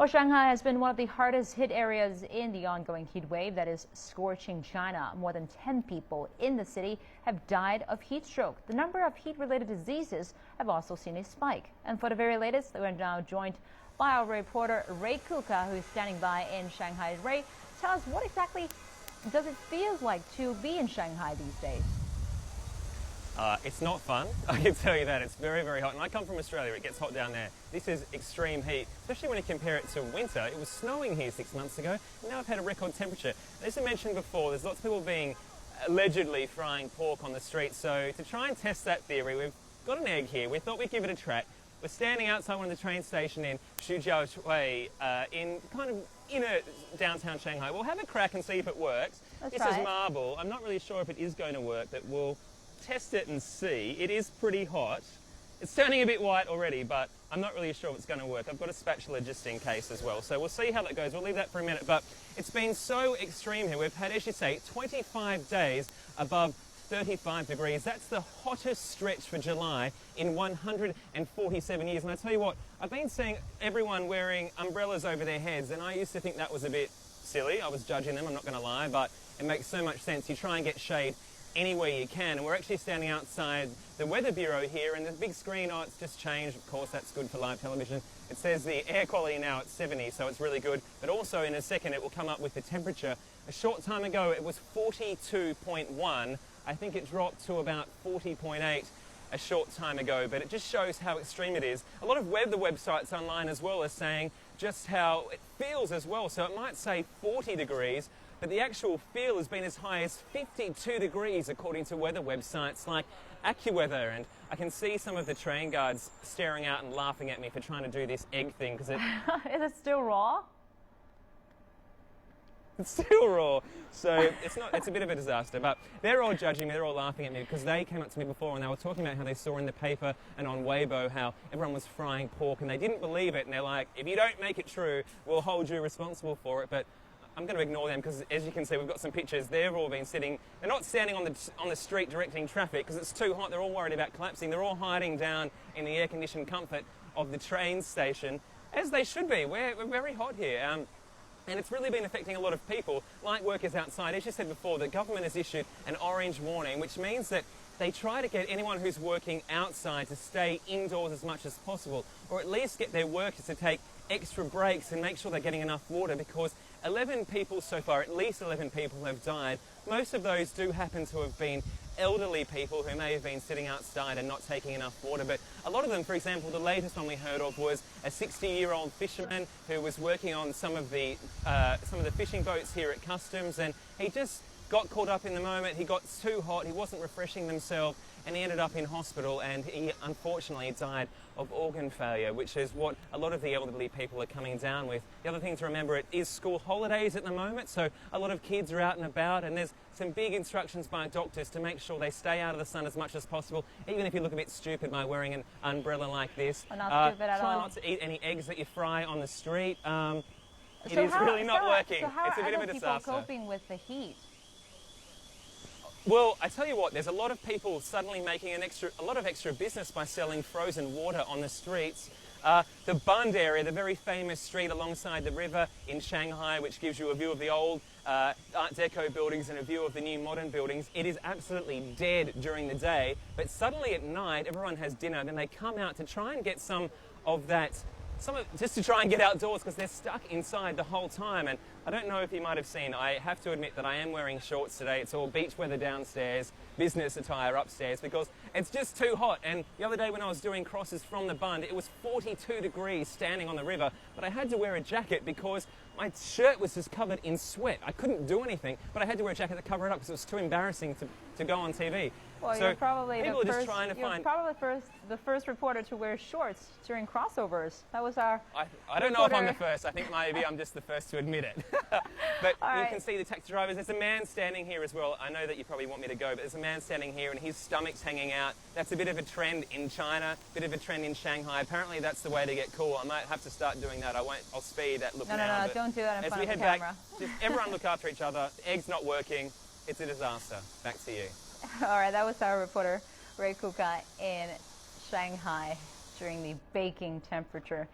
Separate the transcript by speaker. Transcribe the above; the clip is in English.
Speaker 1: Well, Shanghai has been one of the hardest hit areas in the ongoing heat wave that is scorching China. More than 10 people in the city have died of heat stroke. The number of heat-related diseases have also seen a spike. And for the very latest, we're now joined by our reporter Ray Kuka, who is standing by in Shanghai. Ray, tell us, what exactly does it feel like to be in Shanghai these days?
Speaker 2: It's not fun, I can tell you that. It's very, very hot. And I come from Australia, it gets hot down there. This is extreme heat, especially when you compare it to winter. It was snowing here 6 months ago, and now I've had a record temperature. As I mentioned before, there's lots of people being allegedly frying pork on the street. So to try and test that theory, we've got an egg here. We thought we'd give it a track. We're standing outside one of the train station in Shujiaoshui, in kind of inner downtown Shanghai. We'll have a crack and see if it works. This is marble. I'm not really sure if it is going to work, but we'll test it and see. It is pretty hot. It's turning a bit white already, but I'm not really sure if it's going to work. I've got a spatula just in case as well. So we'll see how that goes. We'll leave that for a minute. But it's been so extreme here. We've had, as you say, 25 days above 35 degrees. That's the hottest stretch for July in 147 years. And I tell you what, I've been seeing everyone wearing umbrellas over their heads, and I used to think that was a bit silly. I was judging them, I'm not going to lie, but it makes so much sense. You try and get shade anywhere you can, and we're actually standing outside the Weather Bureau here, and the big screen, oh, it's just changed. Of course, that's good for live television. It says the air quality now at 70, so it's really good, but also in a second it will come up with the temperature. A short time ago it was 42.1. I think it dropped to about 40.8 a short time ago, but it just shows how extreme it is. A lot of weather websites online as well are saying just how it feels as well, so it might say 40 degrees, but the actual feel has been as high as 52 degrees according to weather websites like AccuWeather. And I can see some of the train guards staring out and laughing at me for trying to do this egg thing because
Speaker 1: Is it still raw?
Speaker 2: It's still raw, so it's a bit of a disaster. But they're all judging me, they're all laughing at me because they came up to me before and they were talking about how they saw in the paper and on Weibo how everyone was frying pork, and they didn't believe it, and they're like, if you don't make it true, we'll hold you responsible for it. But I'm going to ignore them because, as you can see, we've got some pictures. They've all been sitting. They're not standing on the street directing traffic because it's too hot. They're all worried about collapsing. They're all hiding down in the air-conditioned comfort of the train station, as they should be. We're very hot here. And it's really been affecting a lot of people, like workers outside. As you said before, the government has issued an orange warning, which means that they try to get anyone who's working outside to stay indoors as much as possible, or at least get their workers to take extra breaks and make sure they're getting enough water, because 11 people so far, at least 11 people have died. Most of those do happen to have been elderly people who may have been sitting outside and not taking enough water. But a lot of them, for example, the latest one we heard of was a 60-year-old fisherman who was working on some of the fishing boats here at Customs, and he just got caught up in the moment. He got too hot, he wasn't refreshing himself, and he ended up in hospital, and he unfortunately died of organ failure, which is what a lot of the elderly people are coming down with. The other thing to remember, it is school holidays at the moment, so a lot of kids are out and about, and there's some big instructions by doctors to make sure they stay out of the sun as much as possible, even if you look a bit stupid by wearing an umbrella like this.
Speaker 1: Well, not stupid at all.
Speaker 2: Try not to eat any eggs that you fry on the street. It is really not working.
Speaker 1: So how
Speaker 2: it's a bit of a
Speaker 1: people
Speaker 2: disaster.
Speaker 1: Coping with the heat?
Speaker 2: Well, I tell you what, there's a lot of people suddenly making a lot of extra business by selling frozen water on the streets. The Bund area, the very famous street alongside the river in Shanghai, which gives you a view of the old Art Deco buildings and a view of the new modern buildings, it is absolutely dead during the day, but suddenly at night everyone has dinner, then they come out to try and get some of that, just to try and get outdoors because they're stuck inside the whole time. And I don't know if you might have seen, I have to admit that I am wearing shorts today. It's all beach weather downstairs, business attire upstairs, because it's just too hot. And the other day when I was doing crosses from the Bund, it was 42 degrees standing on the river, but I had to wear a jacket because my shirt was just covered in sweat. I couldn't do anything, but I had to wear a jacket to cover it up because it was too embarrassing to go on TV.
Speaker 1: Well,
Speaker 2: so
Speaker 1: you're probably the first reporter to wear shorts during crossovers. That was our
Speaker 2: I don't know if I'm the first. I think maybe I'm just the first to admit it. But you can see the taxi drivers. There's a man standing here as well. I know that you probably want me to go, but there's a man standing here and his stomach's hanging out. That's a bit of a trend in China, a bit of a trend in Shanghai. Apparently that's the way to get cool. I might have to start doing that. I'll speed that look now.
Speaker 1: No, don't do that in front of the
Speaker 2: camera.
Speaker 1: camera.
Speaker 2: Just everyone look after each other. The egg's not working. It's a disaster. Back to you.
Speaker 1: All right, that was our reporter Ray Kuka in Shanghai during the baking temperature.